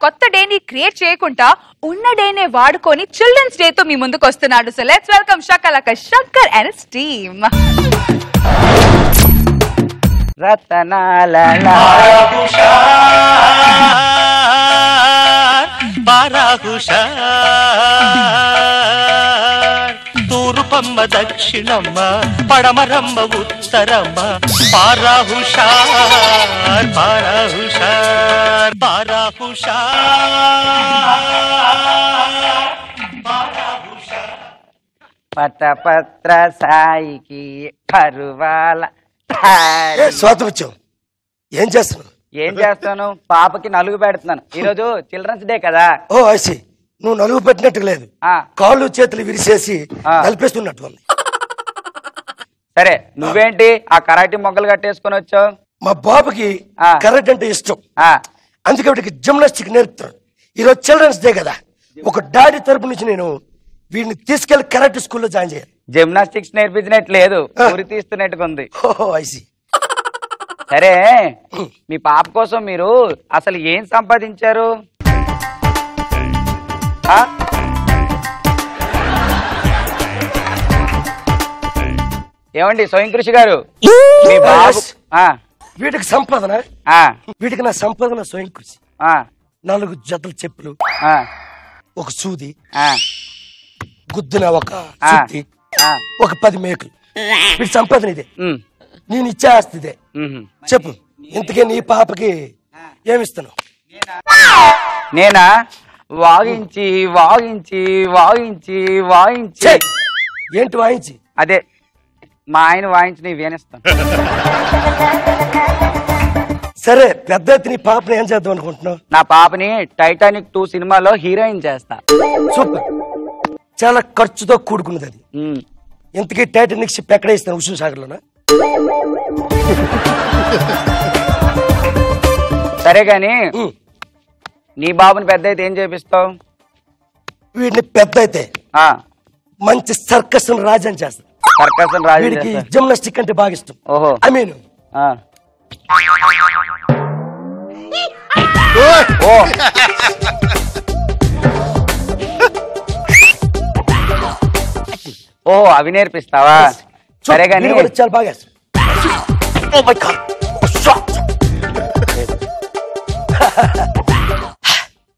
కొత్త డేని క్రియేట్ చేయకుండా ఉన్న డేనే వాడుకొని చిల్డ్రన్స్ డే తో మీ ముందుకు వస్తున్నాడు. So let's welcome Shakalaka Shankar and his team. రతనాల తూర్పమ్మ దక్షిణమ్మ పడమరమ్మ ఉత్తరమ్మ పారాహుషార్ పారాహుషార్ పారాహుషార్ పటపత్ర సాయికి పరువాల. స్వాతం ఏం చేస్తున్నావు? ఏం చేస్తాను, పాపకి నలుగు పెడుతున్నాను. ఈరోజు చిల్డ్రన్స్ డే కదా. ఓ ఐసి, నువ్వు నలుగు పెట్టినట్టు లేదు, కాళ్ళు చేతులు విరిసేసి కలిపేస్తున్నట్టు ఉంది. సరే నువ్వేంటి ఆ కరాటీ మొగ్గలు కట్టేసుకొని వచ్చావు? మా బాబుకి కరాటే అంటే ఇష్టం, అందుకే వీడికి జిమ్నాస్టిక్ నేర్పుతాను. ఈరోజు చిల్డ్రన్స్ డే కదా, ఒక డాడీ తరపు నుంచి నేను వీడిని తీసుకెళ్లి కరాటే స్కూల్లో జాయిన్ చేయాలి. జిమ్నాస్టిక్స్ నేర్పించినట్టు లేదు, ఉరి తీస్తున్నట్టుగా ఉంది. ఓహో ఐసి. సరే మీ పాప కోసం మీరు అసలు ఏం సంపాదించారు? ఏమండి స్వయం కృషి గారు, మీ బాబు వీటికి సంపాదన, వీటికి నా సంపాదన స్వయం కృషి. 4 జతల చెప్పులు, ఒక సూది, గుద్దిన ఒక సుత్తి, ఒక 10 మేకులు. వీటి సంపాదన ఇదే, నేను ఇచ్చే ఆస్తి ఇదే. చెప్పు, ఇంతకే నీ పాపకి ఏమిస్తాను? నేనా వాగించి వాగించి వాగించి వాయించి. ఏంటి వాయించి? అదే మా ఆయన వాయించి నీ వేనిస్తాను. సరే పెద్ద నీ పాపని ఏం చేద్దాం అనుకుంటున్నావు? నా పాపని టైటానిక్ 2 సినిమాలో హీరోయిన్ చేస్తా. సూపర్, చాలా ఖర్చుతో కూడుకున్నది అది. ఇంతకీ టైటానిక్ షిప్ ఎక్కడ ఇస్తాను? హుస్సేన్ సాగర్ లోనా? సరే గాని నీ బాబుని పెద్ద అయితే ఏం చేపిస్తావు? వీడిని పెద్ద అయితే మంచి సర్కస్ రాజని చేస్తాను. సర్కస్ రాజు, వీడికి జిమ్నాస్టిక్ అంటే బాగా ఇష్టం. ఓహో, ఐ మీన్ ఓహో అవి నేర్పిస్తావా? సరే గాని చాలా బాగా.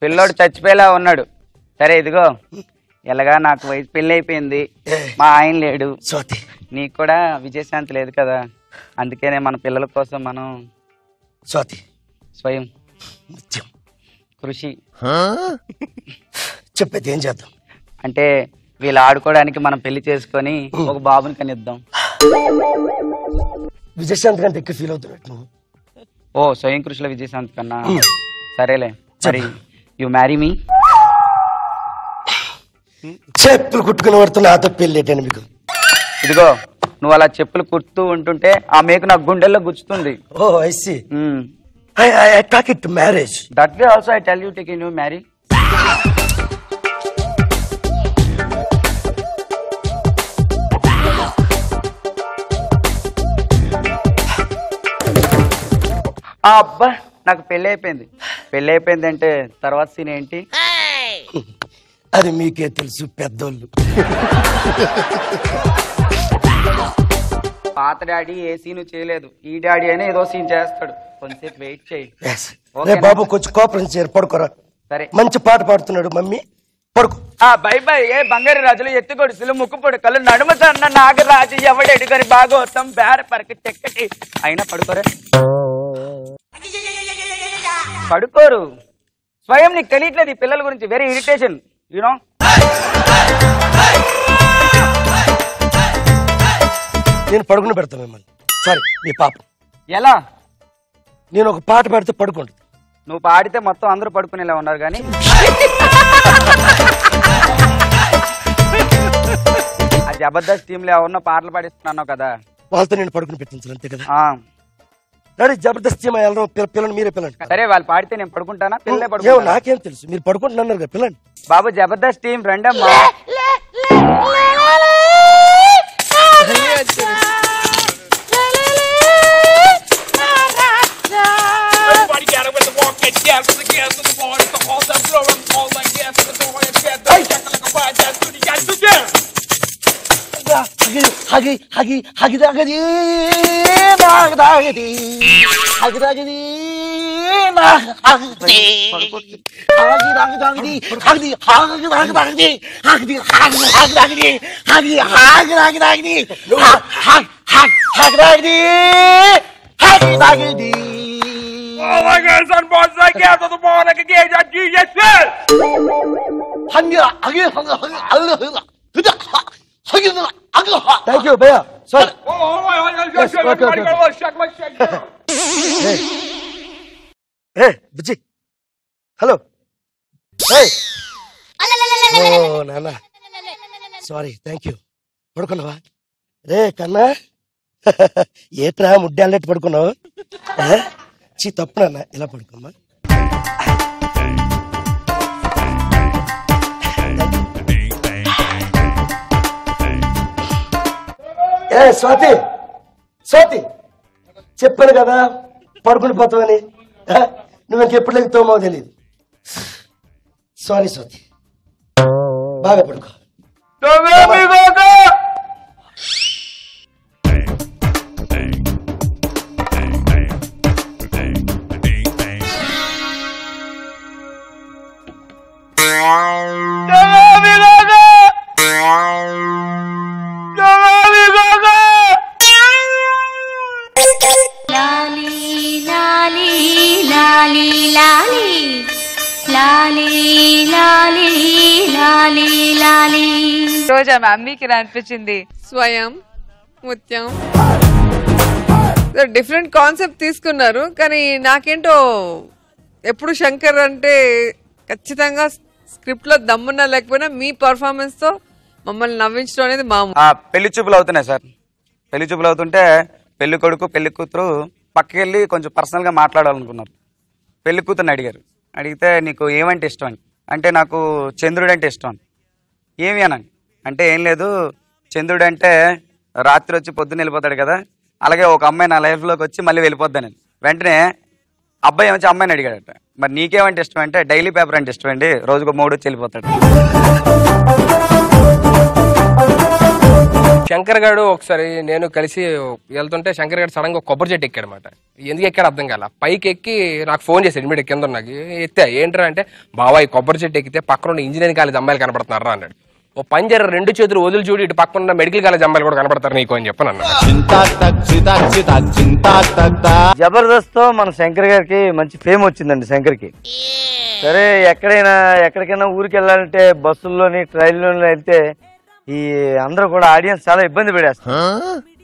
పిల్లోడు చచ్చిపోయేలా ఉన్నాడు. సరే ఇదిగో, ఎలాగా నాకు వయసు పెళ్లి అయిపోయింది, మా ఆయన లేడు, నీకు కూడా విజయశాంతి లేదు కదా, అందుకనే మన పిల్లల కోసం మనం స్వయం కృషి చెప్పేది ఏం చేద్దాం అంటే వీళ్ళు ఆడుకోవడానికి మనం పెళ్లి చేసుకొని ఒక బాబుని కనిద్దాం. విజయశాంతి కంటే ఎక్కువ ఫీల్ అవుతున్నట్టు నువ్వు. ఓ స్వయం కృషిలో విజయశాంతి కన్నా? సరేలే, మరి యు మ్యారీ మీ? చెప్పులు కుట్టుకుని పడుతున్న నాతో పెళ్ళేటండి మీకు. ఇదిగో నువ్వు అలా చెప్పులు కుడుతూ ఉంటుంటే ఆ మేకు నాకు గుండెల్లో గుచ్చుతుంది. Oh I see. I talk it to marriage. That way also I tell you to can you marry? అబ్బా నాకు పెళ్లి అయిపోయింది. పెళ్లి అయిపోయింది అంటే తర్వాత సీన్ ఏంటి? అది మీకే తెలుసు పెద్దోళ్ళు. పాత డాడీ ఏ సీన్ చేయలేదు, ఈ డాడీ అయినా ఏదో సీన్ చేస్తాడు. కొంచెం వెయిట్ చేయి బాబు, కొంచెం కోపరం చేయరు. పడుకోరా. సరే, మంచి పాట పాడుతున్నాడు మమ్మీ, పడుకో. బై బై ఏ బంగారు రాజులు ఎత్తుకొడుసులు ముక్కుపొడు కళ్ళు నడుమతన్న నాగరాజు ఎవడెడు గారి భాగవతం బేర పరక చెక్కటి అయినా పడుకోరా. పడుకోరు. స్వయం నీకు తెలియట్లేదు ఈ పిల్లల గురించి. Very irritation you know. నేను పడుకుని పెడతాను మిమ్మల్ని. సారీ మీ పాప. ఎలా? నేను ఒక పాట పాడితే పడుకోండి. నువ్వు పాడితే మొత్తం అందరూ పడుకునేలా ఉన్నారు కానీ ఆ జబర్దస్త్ టీమ్ లో ఎవరినో పాటలు పాడిస్తున్నాను కదా, వాళ్ళతో నేను పడుకుని పెట్టించాను అంతే కదా. డాడీ జబర్దస్త్ టీమ్ వెళ్ళడం పిల్లని మీరే పిల్లండి. సరే వాళ్ళు పాడితే నేను పడుకుంటానా? పిల్లలే పడుకో. నాకేం తెలుసు, మీరు పడుకుంటున్నారు కదా పిల్లండి. బాబు జబర్దస్త్ టీం రండమ్మా. Everybody gather with the walk, get down with the girls with the boys, the whole హగి హగి హగిదాగది నాగదాగది హగిదాగది నాగదాగది హగిదాగది హగి హగిదాగది హగి హగిదాగది హగి హగిదాగది హగిదాగది హగిదాగది. Oh my God, son, boss, I can't do the ball like a game that you just said. Thank you, Bhaiya. Sorry. Hey, Bujji. Hello. Hey. Oh, Nana. Sorry, thank you. పడుకున్నావా రే కన్నా? ఏట్రా ముడ్డాలెట్టు పడుకున్నావు? చీ తప్పు నాన్న, ఇలా పడుకోమ్మా. ఏ స్వాతి, స్వాతి చెప్పాను కదా పడుకుని పోతావని. నువ్వు ఇంకెప్పుడు లెగుతావో తెలియదు. సారీ స్వాతి, బాగా పడుకో. రోజా మ్యామ్ మీకు ఇలా అనిపించింది? స్వయం ముత్యం డిఫరెంట్ కాన్సెప్ట్ తీసుకున్నారు, కానీ నాకేంటో ఎప్పుడు శంకర్ అంటే ఖచ్చితంగా స్క్రిప్ట్ లో దమ్మున్నా లేకపోయినా మీ పర్ఫార్మెన్స్ తో మమ్మల్ని నవ్వించడం అనేది మామూలు. పెళ్లి చూపులు అవుతున్నాయి సార్. పెళ్లి చూపులు అవుతుంటే పెళ్లి కొడుకు పెళ్లి కూతురు పక్కకెళ్ళి కొంచెం పర్సనల్ గా మాట్లాడాలనుకున్నారు. పెళ్లి కూతురుని అడిగారు. అడిగితే నీకు ఏమంటే ఇష్టం అని. అంటే నాకు చంద్రుడు అంటే ఇష్టం అని. ఏమి అనండి అంటే ఏం లేదు, చంద్రుడు అంటే రాత్రి వచ్చి పొద్దున్న వెళ్ళిపోతాడు కదా, అలాగే ఒక అమ్మాయి నా లైఫ్లోకి వచ్చి మళ్ళీ వెళ్ళిపోద్దని. వెంటనే అబ్బాయి ఏమొచ్చి అమ్మాయిని అడిగాడట, మరి నీకేమంటే ఇష్టం అంటే డైలీ పేపర్ అంటే ఇష్టం అండి, రోజుకు 3 వచ్చి వెళ్ళిపోతాడు. శంకర్ గారు ఒకసారి నేను కలిసి వెళ్తుంటే శంకర్ గారు సడన్ గా కొబ్బరి చెట్టు ఎక్కాడు అనమాట. ఎందుకు ఎక్కాడు అర్థం కాల. పైకి ఎక్కి నాకు ఫోన్ చేశాడు ఇమీడియట్ కింద నాకు. ఎత్తే ఏంట్రా అంటే, బావా ఈ కొబ్బరి చెట్టు ఎక్కితే పక్కన ఉన్న ఇంజనీరింగ్ కాలేజ్ అమ్మాయిలు కనపడుతున్నారా అన్నాడు. ఓ పంజర 2 చేతులు వదులు చూడు, ఇటు పక్కన ఉన్న మెడికల్ కాలేజ్ అమ్మాయిలు కూడా కనపడతారు నీకు అని చెప్పని అన్నాడు. జబర్దస్త్ మన శంకర్ గారికి మంచి ఫేమ్ వచ్చిందండి. శంకర్కి సరే ఎక్కడికైనా ఊరికి వెళ్ళాలంటే బస్సుల్లోని ట్రైన్లోని వెళ్తే ఈ అందరూ కూడా ఆడియన్స్ చాలా ఇబ్బంది పడేస్తారు.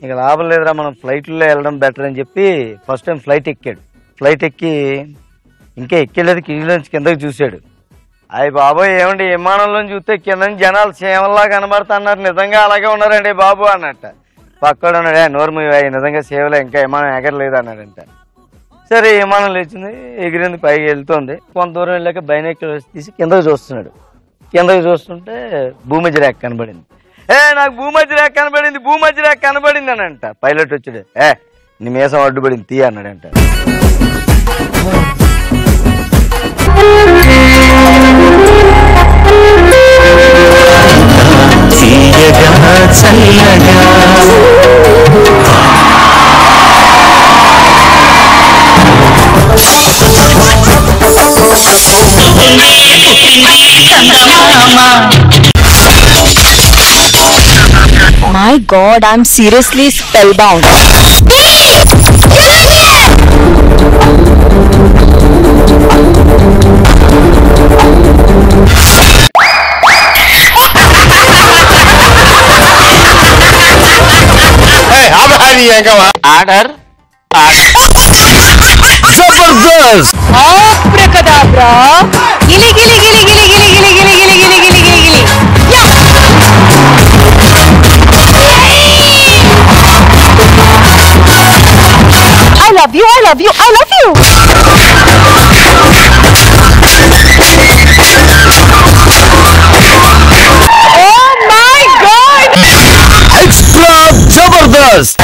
ఇక లాభం లేదురా మనం ఫ్లైట్లో వెళ్ళడం బెటర్ అని చెప్పి ఫస్ట్ టైం ఫ్లైట్ ఎక్కాడు. ఫ్లైట్ ఎక్కి ఇంకా ఎక్కలేదు, కిందలోంచి కిందకి చూశాడు. అయ్యి బాబోయ్ ఏమండి విమానంలో చూస్తే కింద జనాలు సేవల్లా కనబడుతున్నారు, నిజంగా అలాగే ఉన్నారండి బాబు అన్నట్ట. పక్కడు అన్నాడు, నోర్ము నిజంగా సేవలే, ఇంకా విమానం ఎగరలేదు అన్నాడంట. సరే విమానం లేచింది, ఎగిరింది, పైకి వెళ్తుంది. కొంత దూరం వెళ్ళాక బైనాక్యులర్స్ తీసి కిందకి చూస్తున్నాడు. కిందకి చూస్తుంటే భూమధ్య రేఖ కనబడింది. నాకు భూమధ్య రేఖ కనబడింది, భూమధ్య రేఖ కనబడింది అని అంట. పైలట్ వచ్చాడు, నీ మీసం అడ్డుపడింది తీ అన్నాడంట. My God, I'm seriously spellbound. Order Jabardasth Abracadabra. Gili gili gili gili gili gili gili gili gili gili gili gili. I love you, I love you, I love you. Oh my God! Extra Jabardast.